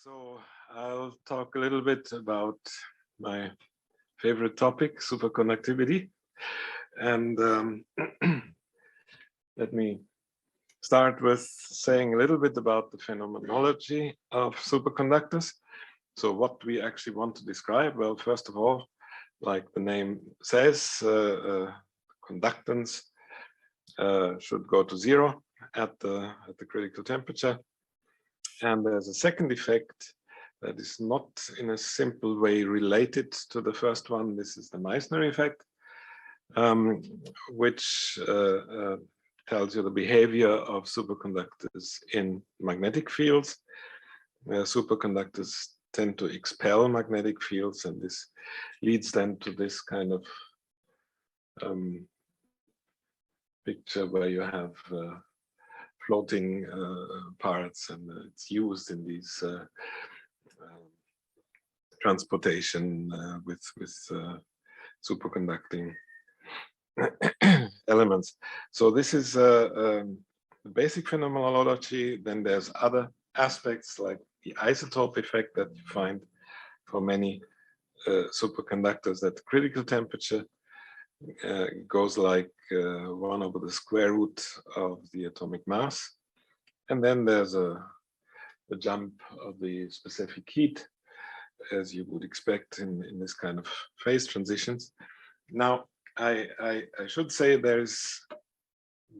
So I'll talk a little bit about my favorite topic, superconductivity. And let me start with saying a little bit about the phenomenology of superconductors. So what we actually want to describe, well, first of all, like the name says, conductance should go to zero at the critical temperature. And there's a second effect that is not in a simple way related to the first one. This is the Meissner effect, which tells you the behavior of superconductors in magnetic fields. Superconductors tend to expel magnetic fields, and this leads then to this kind of picture where you have floating parts, and it's used in these transportation with superconducting elements. So this is the basic phenomenology. Then there's other aspects like the isotope effect that you find for many superconductors at the critical temperature. Goes like 1 over the square root of the atomic mass. And then there's the jump of the specific heat, as you would expect in this kind of phase transitions. Now, I should say there's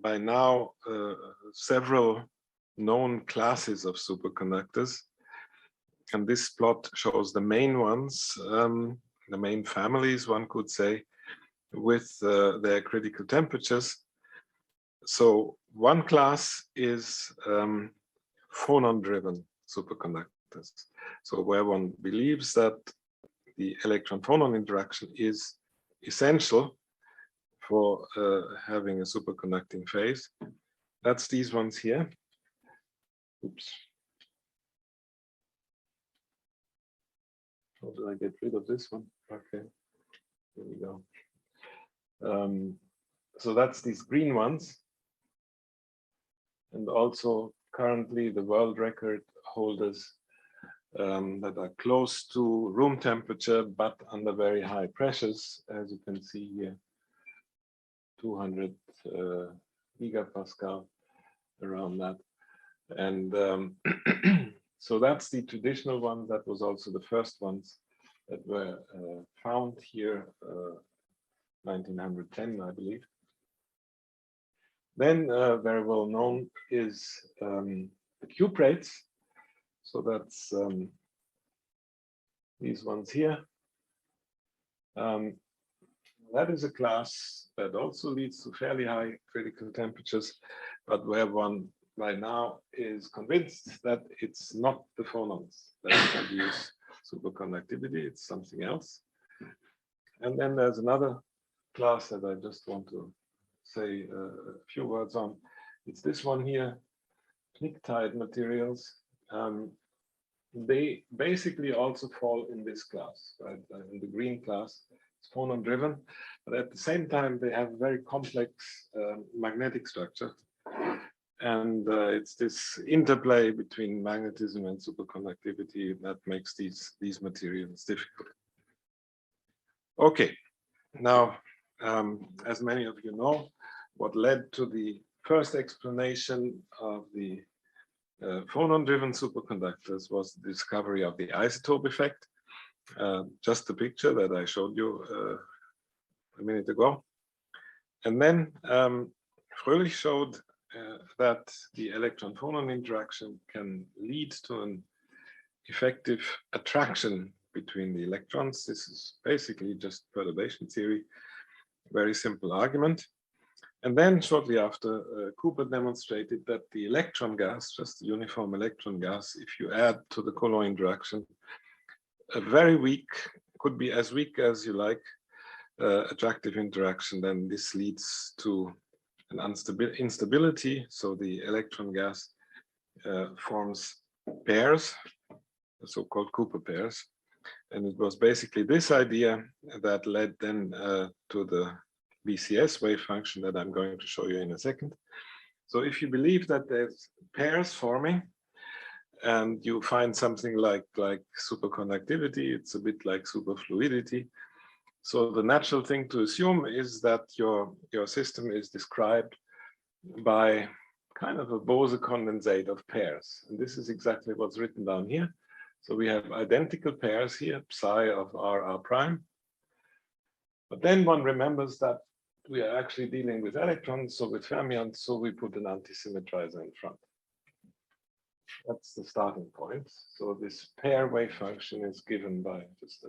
by now several known classes of superconductors. And this plot shows the main ones, the main families, one could say, with their critical temperatures. So one class is phonon-driven superconductors. So where one believes that the electron-phonon interaction is essential for having a superconducting phase. That's these ones here. Oops. How do I get rid of this one? Okay, here we go. So that's these green ones, and also currently the world record holders that are close to room temperature but under very high pressures, as you can see here, 200 gigapascal, around that. And so that's the traditional one. That was also the first ones that were found here, 1910, I believe. Then very well known is the cuprates. So that's these ones here. That is a class that also leads to fairly high critical temperatures, but where one right now is convinced that it's not the phonons that produce superconductivity, it's something else. And then there's another class that I just want to say a few words on. It's this one here, pnictide materials. They basically also fall in this class, right? In the green class. It's phonon driven, but at the same time they have a very complex magnetic structure, and it's this interplay between magnetism and superconductivity that makes these materials difficult. Okay, now as many of you know, what led to the first explanation of the phonon-driven superconductors was the discovery of the isotope effect. Just the picture that I showed you a minute ago. And then Fröhlich showed that the electron-phonon interaction can lead to an effective attraction between the electrons. This is basically just perturbation theory, very simple argument. And then shortly after, Cooper demonstrated that the electron gas, just the uniform electron gas, if you add to the Coulomb interaction, a very weak, could be as weak as you like, attractive interaction, then this leads to an instability. So the electron gas forms pairs, the so-called Cooper pairs. And it was basically this idea that led then to the BCS wave function that I'm going to show you in a second. So if you believe that there's pairs forming, and you find something like superconductivity. It's a bit like superfluidity. So the natural thing to assume is that your system is described by kind of a Bose condensate of pairs. And this is exactly what's written down here. So we have identical pairs here, psi of r prime. But then one remembers that we are actually dealing with electrons, so with fermions, so we put an antisymmetrizer in front. That's the starting point. So this pair wave function is given by just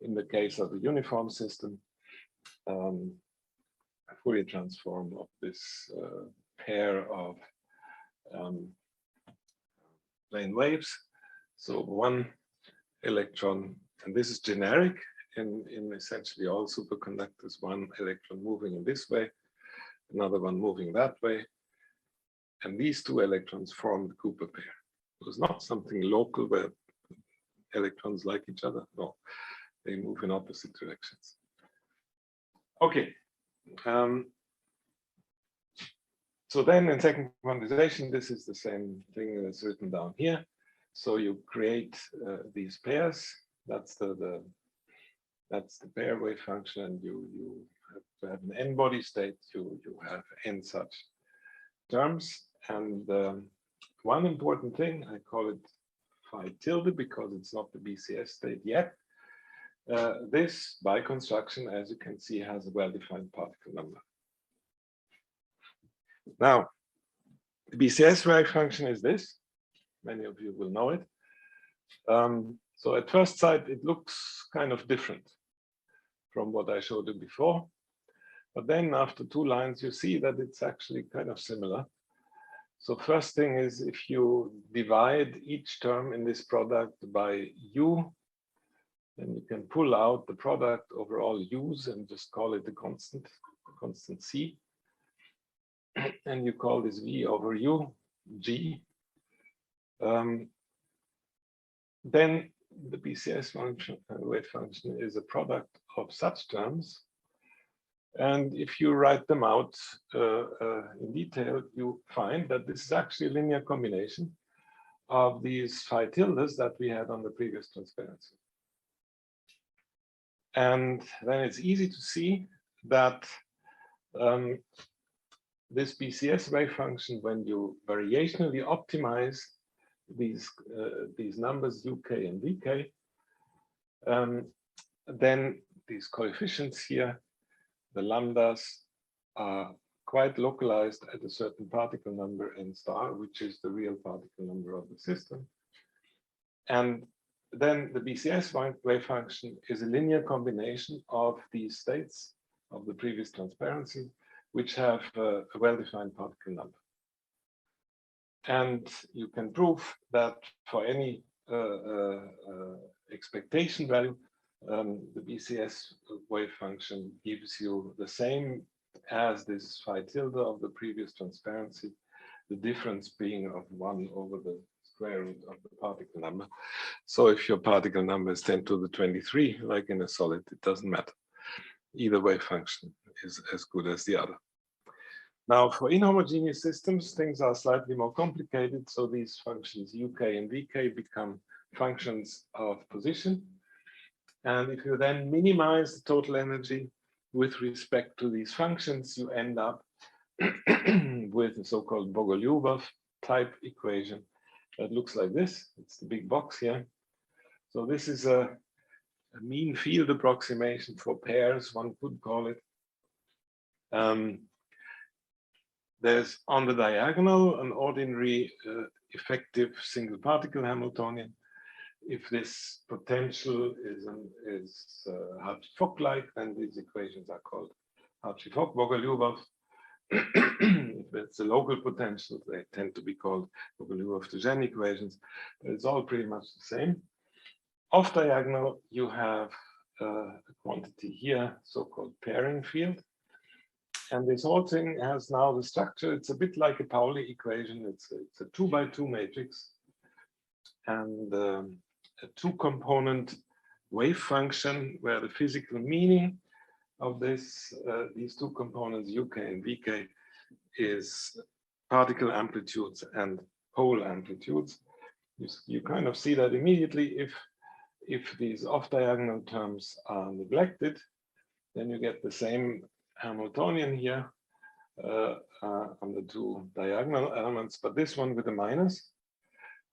in the case of a uniform system, a Fourier transform of this pair of plane waves. So one electron, and this is generic in essentially all superconductors, one electron moving in this way, another one moving that way. And these two electrons form the Cooper pair. It was not something local where electrons like each other. No, they move in opposite directions. Okay. So then in second quantization, this is the same thing that's written down here. So you create these pairs. That's the pair wave function, and you have to have an n-body state. You have n such terms. And one important thing, I call it phi tilde because it's not the BCS state yet. This, by construction, as you can see, has a well-defined particle number. Now, the BCS wave function is this. Many of you will know it. So at first sight, it looks kind of different from what I showed you before. But then after two lines, you see that it's actually kind of similar. So first thing is, if you divide each term in this product by u, then you can pull out the product over all u's and just call it a constant c. And you call this v over u, g. Then the BCS function, wave function, is a product of such terms. And if you write them out in detail, you find that this is actually a linear combination of these phi tildes that we had on the previous transparency. And then it's easy to see that this BCS wave function, when you variationally optimize these numbers uk and vk, then these coefficients here, the lambdas, are quite localized at a certain particle number n star, which is the real particle number of the system. And then the BCS wave function is a linear combination of these states of the previous transparency, which have a well-defined particle number. And you can prove that for any expectation value, the BCS wave function gives you the same as this phi tilde of the previous transparency, the difference being of 1 over the square root of the particle number. So if your particle number is 10 to the 23, like in a solid, it doesn't matter. Either wave function is as good as the other. Now, for inhomogeneous systems, things are slightly more complicated. So these functions uk and vk become functions of position. And if you then minimize the total energy with respect to these functions, you end up with a so-called Bogolyubov type equation that looks like this. It's the big box here. So this is a mean field approximation for pairs, one could call it. There's on the diagonal an ordinary effective single particle Hamiltonian. If this potential is Hartree-Fock-like, then these equations are called Hartree-Fock-Bogolyubov. If it's a local potential, they tend to be called Bogolyubov-Duchenne equations. But it's all pretty much the same. Off diagonal, you have a quantity here, so-called pairing field. And this whole thing has now the structure. It's a bit like a Pauli equation. It's a 2x2 matrix. And a two-component wave function where the physical meaning of this, these two components, uk and vk, is particle amplitudes and pole amplitudes. You kind of see that immediately. If these off-diagonal terms are neglected, then you get the same Hamiltonian here on the two diagonal elements, but this one with a minus.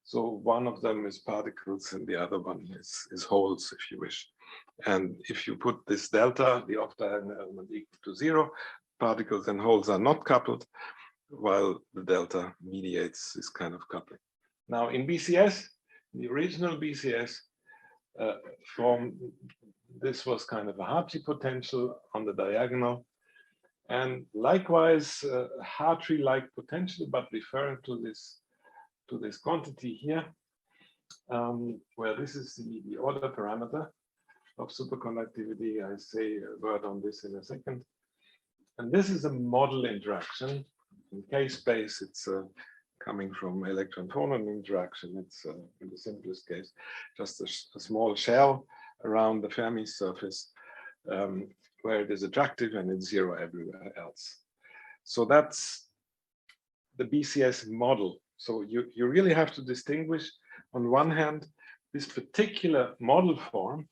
So one of them is particles and the other one is holes, if you wish. And if you put this delta, the off-diagonal element, equal to 0, particles and holes are not coupled, while the delta mediates this kind of coupling. Now in BCS, the original BCS form, this was kind of a Hartree potential on the diagonal, and likewise Hartree-like potential, but referring to this quantity here, where this is the order parameter of superconductivity. I say a word on this in a second. And this is a model interaction. In K-space, it's coming from electron-phonon interaction. It's in the simplest case, just a small shell around the Fermi surface where it is attractive and it's zero everywhere else. So that's the BCS model. So you really have to distinguish, on one hand, this particular model form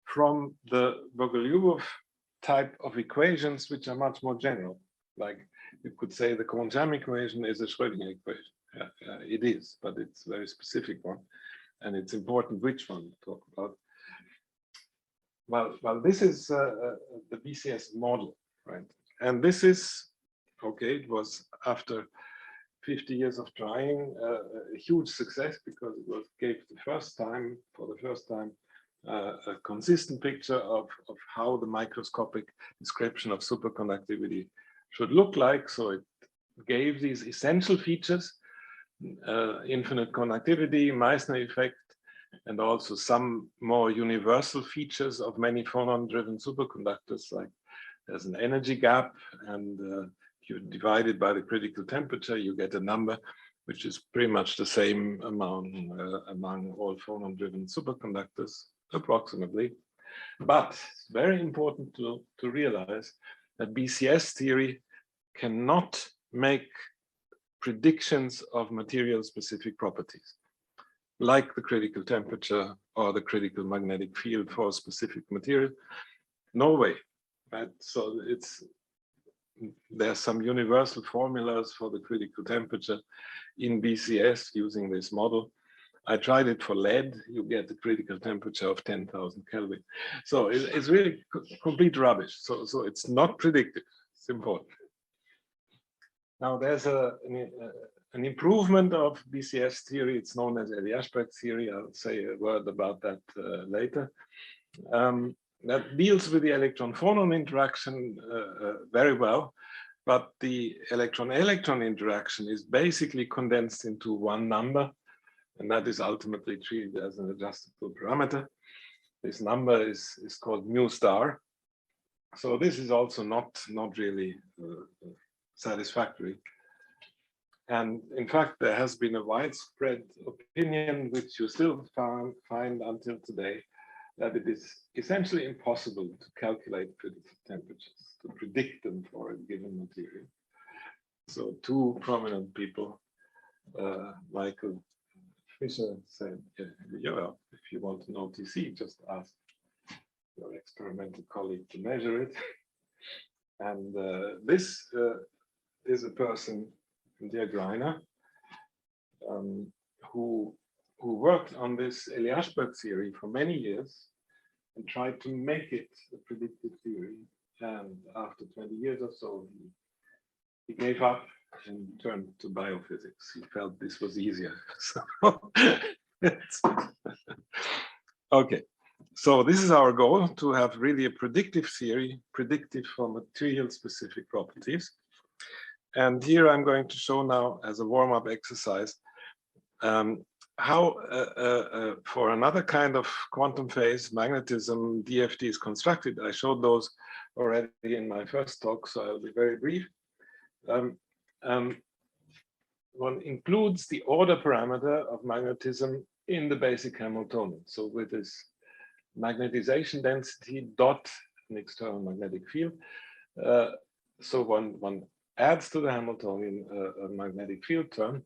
from the Bogoliubov type of equations, which are much more general. Like you could say the quantum equation is a Schrödinger equation. It is, but it's a very specific one. And it's important which one to talk about. Well, this is the BCS model, right? And this is, okay, it was after 50 years of trying, a huge success, because it gave for the first time, a consistent picture of how the microscopic description of superconductivity should look like. So it gave these essential features, infinite conductivity, Meissner effect, and also some more universal features of many phonon-driven superconductors, like there's an energy gap, and if you divide it by the critical temperature, you get a number which is pretty much the same among all phonon-driven superconductors, approximately. But it's very important to realize that BCS theory cannot make predictions of material-specific properties, like the critical temperature or the critical magnetic field for a specific material. No way, right? So there's some universal formulas for the critical temperature in BCS using this model. I tried it for lead. You get the critical temperature of 10,000 Kelvin. So it's really complete rubbish. So it's not predictive. It's important. Now there's an improvement of BCS theory. It's known as Eberhard theory. I'll say a word about that later. That deals with the electron-phonon interaction very well, but the electron-electron interaction is basically condensed into one number, and that is ultimately treated as an adjustable parameter. This number is called mu star. So this is also not really satisfactory. And in fact, there has been a widespread opinion, which you still find until today, that it is essentially impossible to calculate critical temperatures, to predict them for a given material. So two prominent people, Michael Fisher said, yeah, if you want to know TC, just ask your experimental colleague to measure it. And this is a person, Dirk Reiner, who worked on this Elie-Ashberg theory for many years and tried to make it a predictive theory. And after 20 years or so, he gave up and turned to biophysics. He felt this was easier. Okay, so this is our goal, to have really a predictive theory, predictive for material-specific properties. And here I'm going to show now, as a warm-up exercise, how for another kind of quantum phase magnetism DFT is constructed. I showed those already in my first talk, so I'll be very brief. One includes the order parameter of magnetism in the basic Hamiltonian. So with this magnetization density dot an external magnetic field, so one adds to the Hamiltonian a magnetic field term.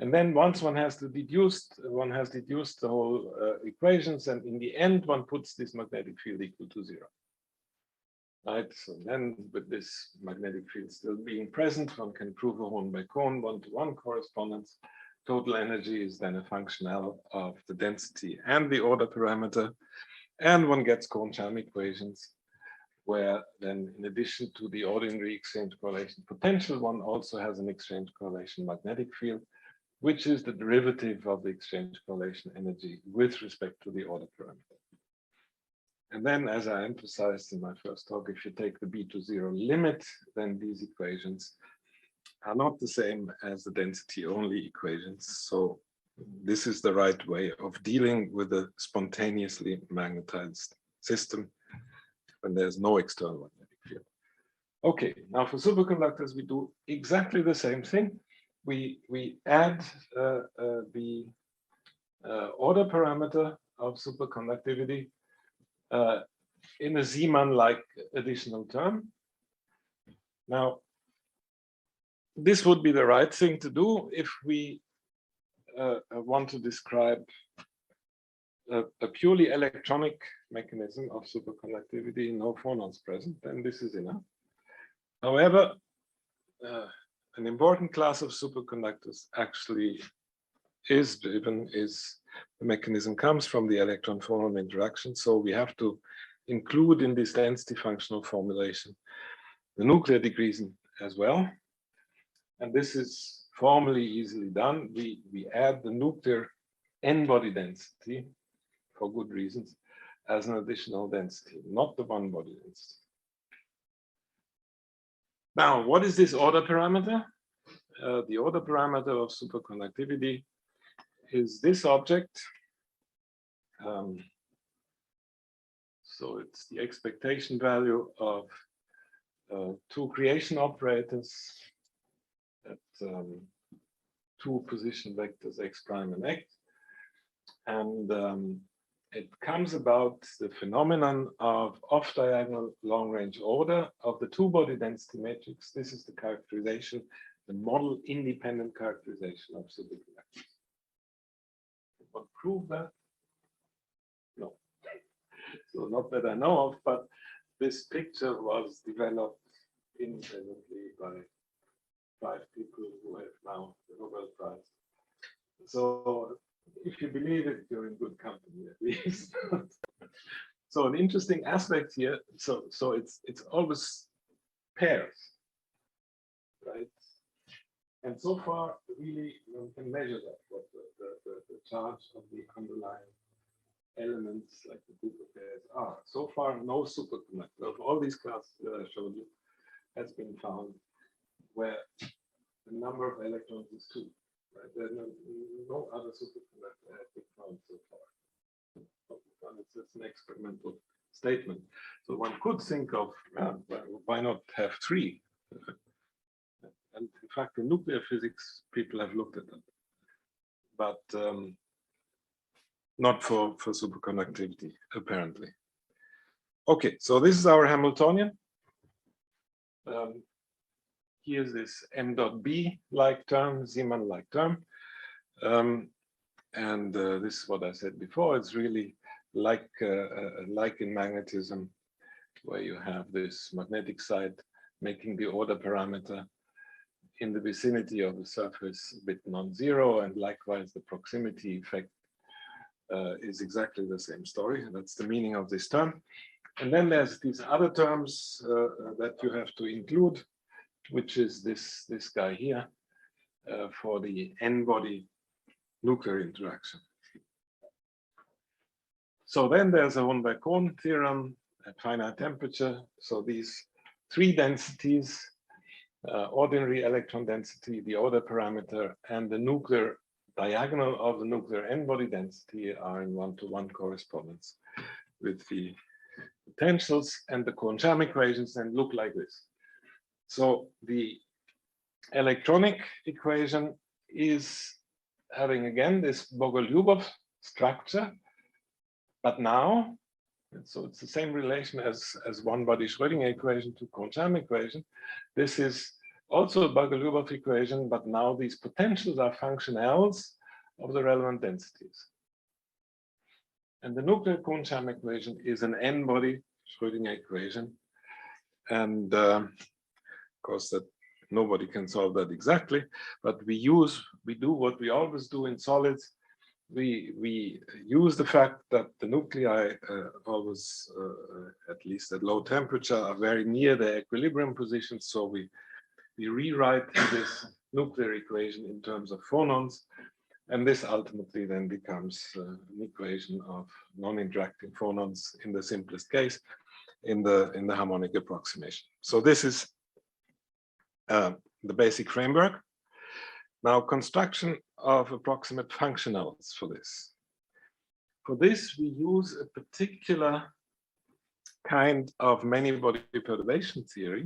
And then once one has deduced the whole equations, and in the end, one puts this magnetic field equal to 0. Right, so then with this magnetic field still being present, one can prove a Horn-by-Cohn one-to-one correspondence. Total energy is then a function of the density and the order parameter. And one gets Cohn-Sham equations, where then in addition to the ordinary exchange correlation potential, one also has an exchange correlation magnetic field, which is the derivative of the exchange correlation energy with respect to the order parameter. And then, as I emphasized in my first talk, if you take the B to 0 limit, then these equations are not the same as the density only equations. So this is the right way of dealing with a spontaneously magnetized system when there's no external magnetic field. Okay, now for superconductors, we do exactly the same thing. We add the order parameter of superconductivity in a Zeeman-like additional term. Now, this would be the right thing to do if we want to describe a purely electronic mechanism of superconductivity, no phonons present, then this is enough. However, an important class of superconductors actually the mechanism comes from the electron-phonon interaction. So we have to include in this density functional formulation the nuclear degrees as well. And this is formally easily done. We add the nuclear n-body density for good reasons as an additional density, not the one-body density. Now, what is this order parameter? The order parameter of superconductivity is this object. So it's the expectation value of two creation operators at two position vectors x prime and x. And it comes about the phenomenon of off-diagonal long-range order of the two-body density matrix. This is the characterization, the model independent characterization of superconductors. Can one prove that? No. So not that I know of, but this picture was developed independently by 5 people who have now the Nobel Prize. So if you believe it, you're in good company at least. So an interesting aspect here, so it's always pairs, right? And so far, really, one can measure that, what the charge of the underlying elements, like the group of pairs, are. So far, no superconductor of all these classes that I showed you has been found where the number of electrons is 2. Right? There's no other superconductor has been found so far. It's just an experimental statement. So one could think of, why not have 3? And in fact, in nuclear physics, people have looked at that, but not for superconductivity, apparently. Okay, so this is our Hamiltonian. Here's this m dot b like term, Zeeman like term. And this is what I said before. It's really like in magnetism, where you have this magnetic side making the order parameter in the vicinity of the surface a bit non-zero, and likewise the proximity effect is exactly the same story. That's the meaning of this term. And then there's these other terms that you have to include, which is this guy here for the n-body nuclear interaction. So then there's a Horn-by-Cohn theorem at finite temperature. So these 3 densities, ordinary electron density, the order parameter, and the nuclear diagonal of the nuclear n-body density are in one-to-one correspondence with the potentials, and the Cohn-Sham equations then look like this. So the electronic equation is having again this Bogoliubov structure, but now, so it's the same relation as one-body Schrödinger equation to Cohn-Sham equation. This is also a Bogoliubov equation, but now these potentials are functionals of the relevant densities. And the nuclear Kohn-Sham equation is an n-body Schrödinger equation. And of course, that nobody can solve that exactly, but we do what we always do in solids. We use the fact that the nuclei always, at least at low temperature, are very near their equilibrium position. So we rewrite this nuclear equation in terms of phonons. And this ultimately then becomes an equation of non-interacting phonons in the simplest case in the harmonic approximation. So this is the basic framework. Now, construction of approximate functionals for this. For this, we use a particular kind of many-body perturbation theory,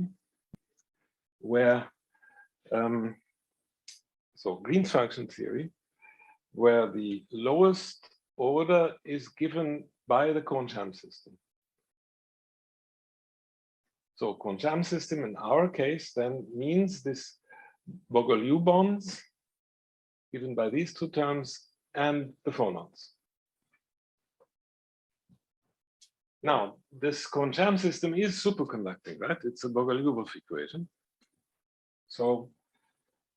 where so Green's function theory, where the lowest order is given by the Kohn-Sham system. So Kohn-Sham system in our case then means this Bogoliubov bonds given by these two terms and the phonons. Now, this Kohn-Sham system is superconducting, right? It's a Bogoliubov equation. So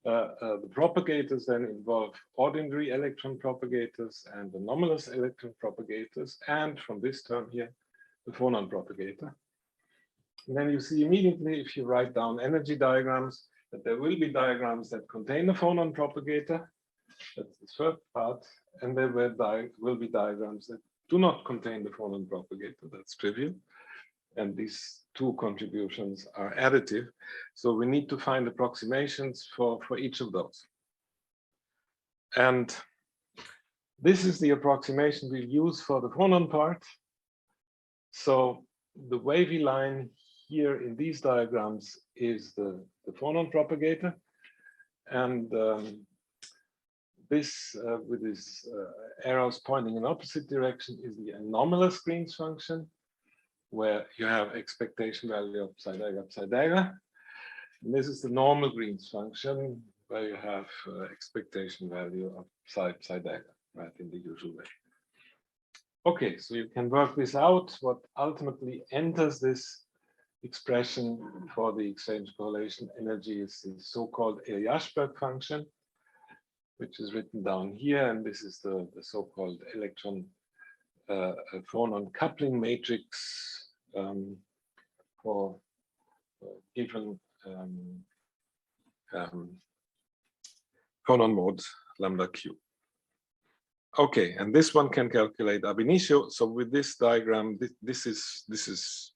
the propagators then involve ordinary electron propagators and anomalous electron propagators, and from this term here, the phonon propagator. And then you see immediately, if you write down energy diagrams, that there will be diagrams that contain the phonon propagator. That's the third part. And there will be diagrams that do not contain the phonon propagator. That's trivial. And these two contributions are additive. So we need to find approximations for each of those. And this is the approximation we use for the phonon part. So the wavy line here in these diagrams is the phonon propagator. And this, with these arrows pointing in opposite direction, is the anomalous Green's function, where you have expectation value of psi dagger. And this is the normal Green's function, where you have expectation value of psi dagger, right, in the usual way. Okay, so you can work this out. What ultimately enters this expression for the exchange correlation energy is the so-called Eliashberg function, which is written down here. And this is the so-called electron phonon coupling matrix for given phonon mode lambda q. Okay, and this one can calculate ab initio. So with this diagram, this is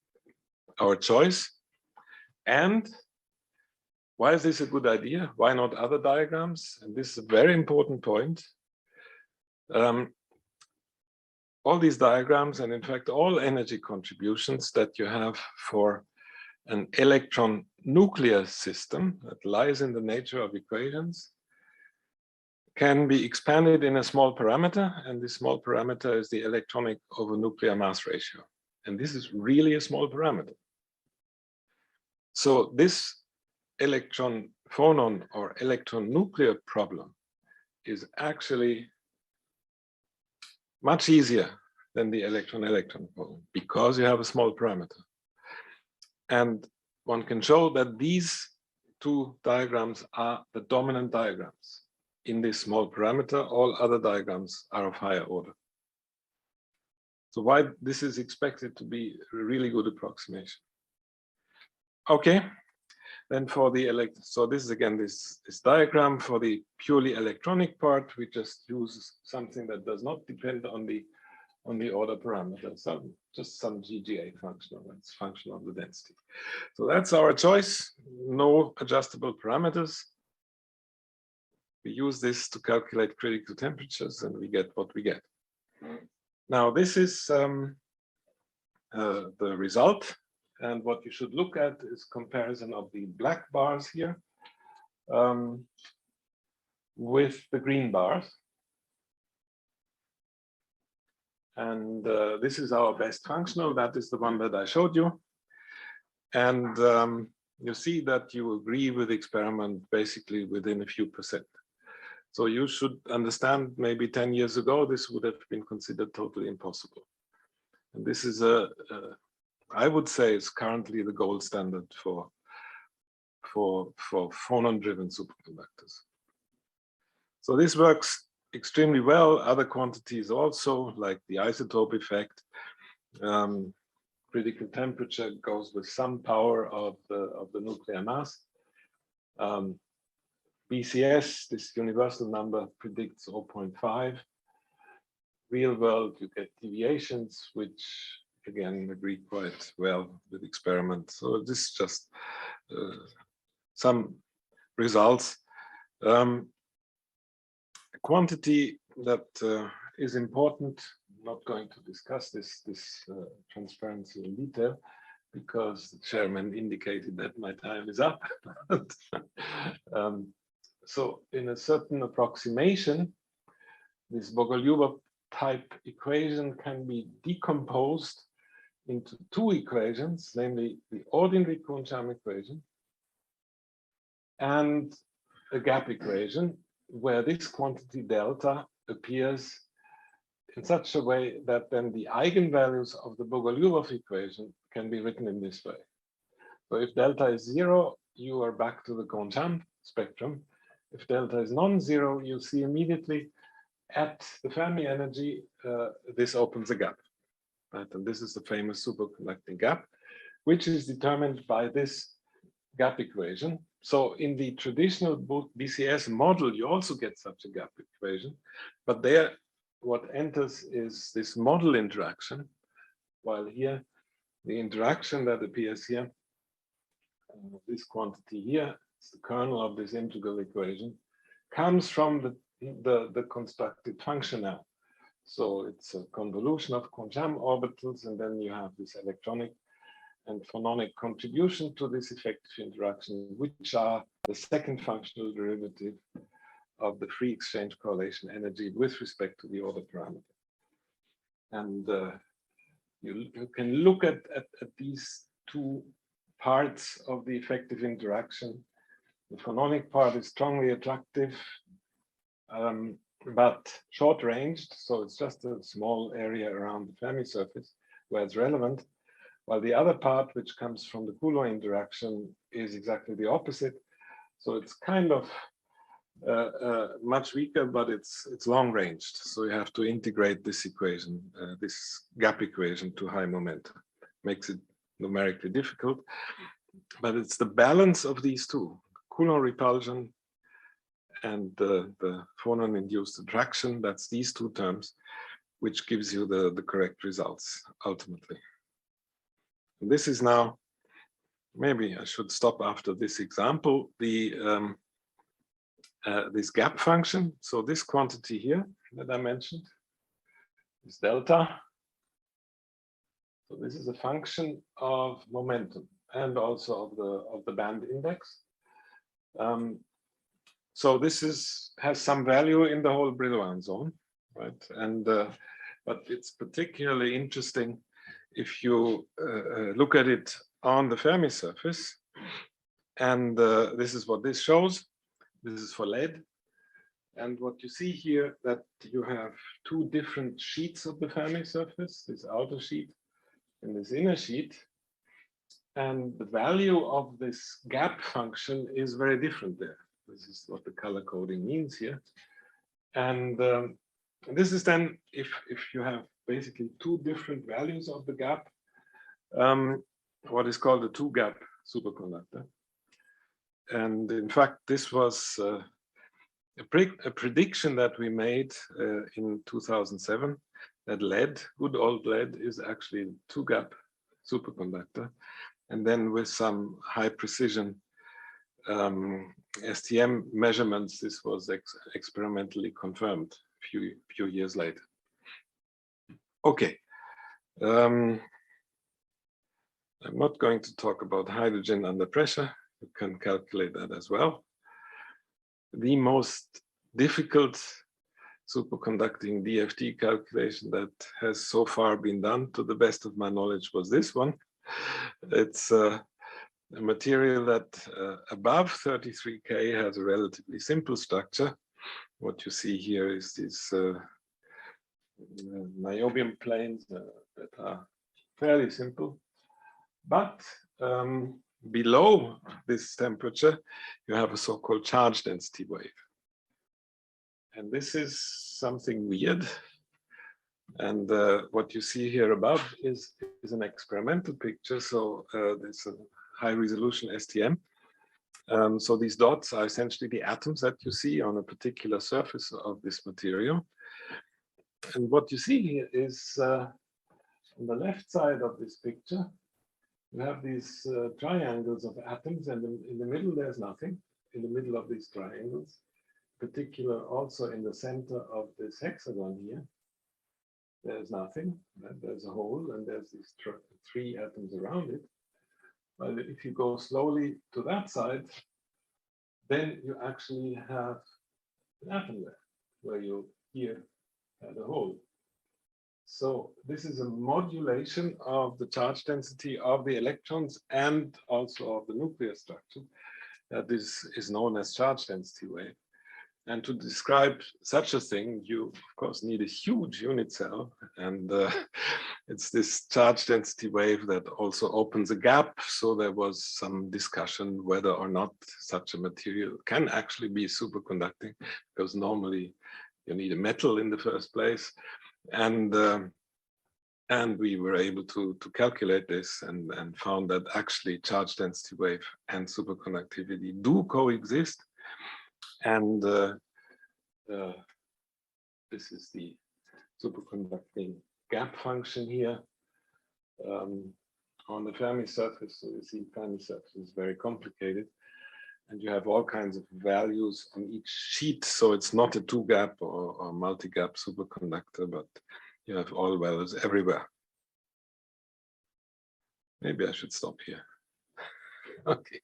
our choice. And why is this a good idea? Why not other diagrams? And this is a very important point. All these diagrams, and in fact, all energy contributions that you have for an electron nuclear system that lies in the nature of equations, can be expanded in a small parameter. And this small parameter is the electronic over nuclear mass ratio. And this is really a small parameter. So this electron phonon or electron nuclear problem is actually much easier than the electron-electron problem because you have a small parameter. And one can show that these two diagrams are the dominant diagrams. In this small parameter, all other diagrams are of higher order. So why this is expected to be a really good approximation. Okay, then for the so this is again this diagram for the purely electronic part. We just use something that does not depend on the order parameter, just some GGA function, that's function of the density. So that's our choice. No adjustable parameters. We use this to calculate critical temperatures, and we get what we get. Now this is the result. And what you should look at is comparison of the black bars here with the green bars. And this is our best functional. That is the one that I showed you. And you see that you agree with the experiment basically within a few percent. So you should understand maybe 10 years ago, this would have been considered totally impossible. And this is I would say it's currently the gold standard for phonon-driven superconductors. So this works extremely well. Other quantities also, like the isotope effect, critical temperature goes with some power of the nuclear mass. BCS, this universal number, predicts 0.5. Real world, you get deviations, which again agree quite well with experiment. So this is just some results. A quantity that is important. I'm not going to discuss this transparency in detail because the chairman indicated that my time is up. So in a certain approximation, this Bogolyubov type equation can be decomposed into two equations, namely the ordinary Kohn-Sham equation and a gap equation, where this quantity delta appears in such a way that then the eigenvalues of the Bogolyubov equation can be written in this way. So if delta is 0, you are back to the Kohn-Sham spectrum. If delta is non-zero, you see immediately at the Fermi energy, this opens a gap. Right? And this is the famous superconducting gap, which is determined by this gap equation. So in the traditional BCS model, you also get such a gap equation, but there what enters is this model interaction, while here the interaction that appears here, this quantity here, it's the kernel of this integral equation, comes from the constructed function now. So it's a convolution of Kohn-Sham orbitals, and then you have this electronic and phononic contribution to this effective interaction, which are the second functional derivative of the free exchange correlation energy with respect to the order parameter. And you can look at these two parts of the effective interaction. The phononic part is strongly attractive, but short-ranged, so it's just a small area around the Fermi surface where it's relevant, while the other part, which comes from the Coulomb interaction, is exactly the opposite. So it's kind of much weaker, but it's long-ranged. So you have to integrate this equation, this gap equation, to high momentum. Makes it numerically difficult, but it's the balance of these two, Coulomb repulsion and the phonon-induced attraction. That's these two terms, which gives you the correct results ultimately. And this is now, maybe I should stop after this example, the this gap function. So this quantity here that I mentioned is delta. So this is a function of momentum and also of the band index. So this has some value in the whole Brillouin zone, right? And but it's particularly interesting if you look at it on the Fermi surface. And this is what this shows. This is for lead. And what you see here, that you have two different sheets of the Fermi surface, this outer sheet and this inner sheet. And the value of this gap function is very different there. This is what the color coding means here. And this is then, if you have basically two different values of the gap, what is called a two-gap superconductor. And in fact, this was a prediction that we made in 2007, that lead, good old lead, is actually a two-gap superconductor. And then with some high precision STM measurements, this was experimentally confirmed a few years later. Okay. I'm not going to talk about hydrogen under pressure. You can calculate that as well. The most difficult superconducting DFT calculation that has so far been done, to the best of my knowledge, was this one. It's a material that above 33K has a relatively simple structure. What you see here is these niobium planes that are fairly simple. But below this temperature, you have a so-called charge density wave. And this is something weird. And what you see here above is an experimental picture. So there's a high resolution STM. So these dots are essentially the atoms that you see on a particular surface of this material. And what you see here is on the left side of this picture, you have these triangles of atoms, and in the middle there's nothing. In the middle of these triangles, in particular also in the center of this hexagon here, there's nothing. Right? There's a hole, and there's these three atoms around it. But if you go slowly to that side, then you actually have an atom there, where you here had a hole. So this is a modulation of the charge density of the electrons and also of the nuclear structure. This is known as charge density wave. And to describe such a thing, you of course need a huge unit cell, and it's this charge density wave that also opens a gap. So there was some discussion whether or not such a material can actually be superconducting, because normally you need a metal in the first place. And we were able to calculate this and found that actually charge density wave and superconductivity do coexist. And this is the superconducting gap function here on the Fermi surface. So you see Fermi surface is very complicated, and you have all kinds of values on each sheet. So it's not a two-gap or multi-gap superconductor, but you have all values everywhere. Maybe I should stop here. Okay.